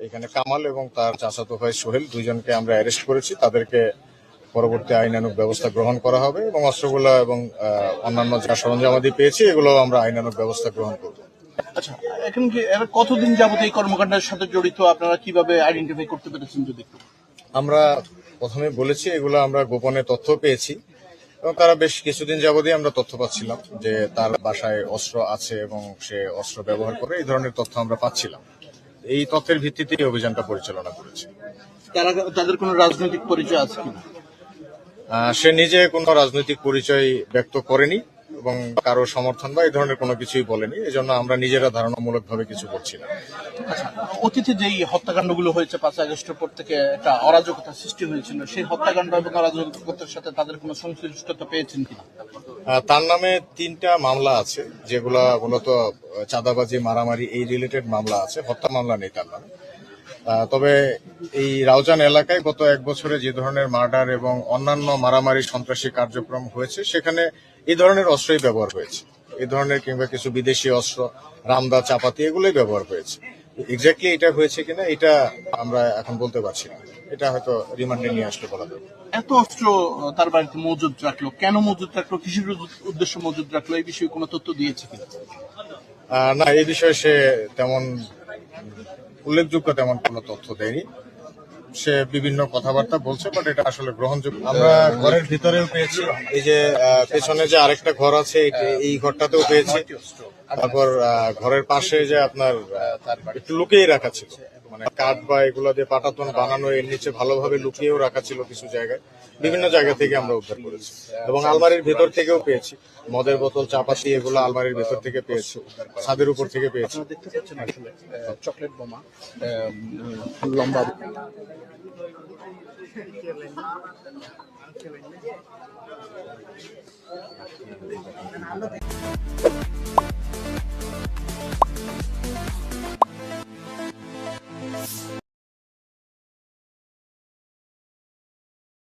এখানে কামাল এবং তার চাচাতো ভাই সোহেল দুইজনকে আমরা অ্যারেস্ট করেছি। তাদেরকে পরবর্তী আইনানুগ ব্যবস্থা গ্রহণ করা হবে এবং অস্ত্রগুলো এবং অন্যান্য যা সরঞ্জামাদি পেয়েছি এগুলো আমরা আইনানুগ ব্যবস্থা গ্রহণ করব। আচ্ছা, এখন কি এরা কতদিন যাবত এই কর্মকাণ্ডের সাথে জড়িত আপনারা কিভাবে আইডেন্টিফাই করতে পেরেছেন যদি একটু? আমরা প্রথমে বলেছি এগুলো আমরা গোপনে তথ্য পেয়েছি এবং তারা বেশ কিছুদিন যাবতই আমরা তথ্য পাচ্ছিলাম যে তার বাসায় অস্ত্র আছে এবং সে অস্ত্র ব্যবহার করে, এই ধরনের তথ্য আমরা পাচ্ছিলাম। এই তথ্যের ভিত্তিতেই অভিযানটা পরিচালনা করেছে। তাদের কোনো রাজনৈতিক পরিচয় আছে কিনা? সে নিজে কোনো রাজনৈতিক পরিচয় ব্যক্ত করেনি এবং কারো সমর্থন বা এই ধরনের কোনো কিছুই বলেনি, এজন্য আমরা নিজেরা ধারণামূলক ভাবে কিছু করছি না। আচ্ছা, অতীতে যেই হত্যাকাণ্ডগুলো হয়েছে 5 আগস্টের পর থেকে একটা অরাজকতা সৃষ্টি হয়েছিল, সেই হত্যাকাণ্ড এবং অরাজকতার সাথে তাদের কোনো সংশ্লিষ্টতা পেয়েছেন কিনা? তার নামে 3টা মামলা আছে, যেগুলা মূলত চাঁদাবাজি, মারামারি এই রিলেটেড মামলা আছে, হত্যা মামলা নেই তার নামে। তবে এই রাউজান এলাকায় গত 1 বছরে যে ধরনের মার্ডার এবং অন্যান্য মারামারি সন্ত্রাসী কার্যক্রম হয়েছে সেখানে এই ধরনের অস্ত্রই ব্যবহার হয়েছে। এই ধরনের কিংবা কিছু বিদেশি অস্ত্র, রামদা, চাপাতি এগুলোই ব্যবহার হয়েছে। এক্স্যাক্টলি এটা হয়েছে কিনা এটা আমরা এখন বলতে পারছি না, এটা হয়তো রিমান্ডে নিয়ে আসলে বলা যাবে। এত অস্ত্র তার বাড়িতে মজুদ রাখলো কেন, মজুদ রাখলো কিসের উদ্দেশ্য মজুদ রাখলো, এই বিষয়ে কোনো তথ্য দিয়েছে কিনা? না, এই বিষয়ে সে তেমন উল্লেখযোগ্য তেমন কোনো তথ্য দেয়নি। সে বিভিন্ন কথাবার্তা বলছে, বাট এটা আসলে গ্রহণযোগ্য। আমরা ঘরের ভিতরেও পেয়েছি, এই যে পেছনে যে আরেকটা ঘর আছে এই ঘরটাতেও পেয়েছি। তারপর ঘরের পাশে যে আপনার একটু লুকিয়ে রাখা ছিল, মানে কাঠ বা এগুলো দিয়ে পাটাতন বানানো, এর নিচে ভালোভাবে লুকিয়েও রাখা ছিল কিছু জায়গায়। বিভিন্ন জায়গা থেকে আমরা উদ্ধার করেছি এবং আলমারির ভেতর থেকেও পেয়েছি। মদের বোতল, চাপাতি এগুলো আলমারির ভেতর থেকে পেয়েছি, ছাদের উপর থেকে পেয়েছি। দেখতে পাচ্ছেন আসলে চকলেট বোমা লম্বা।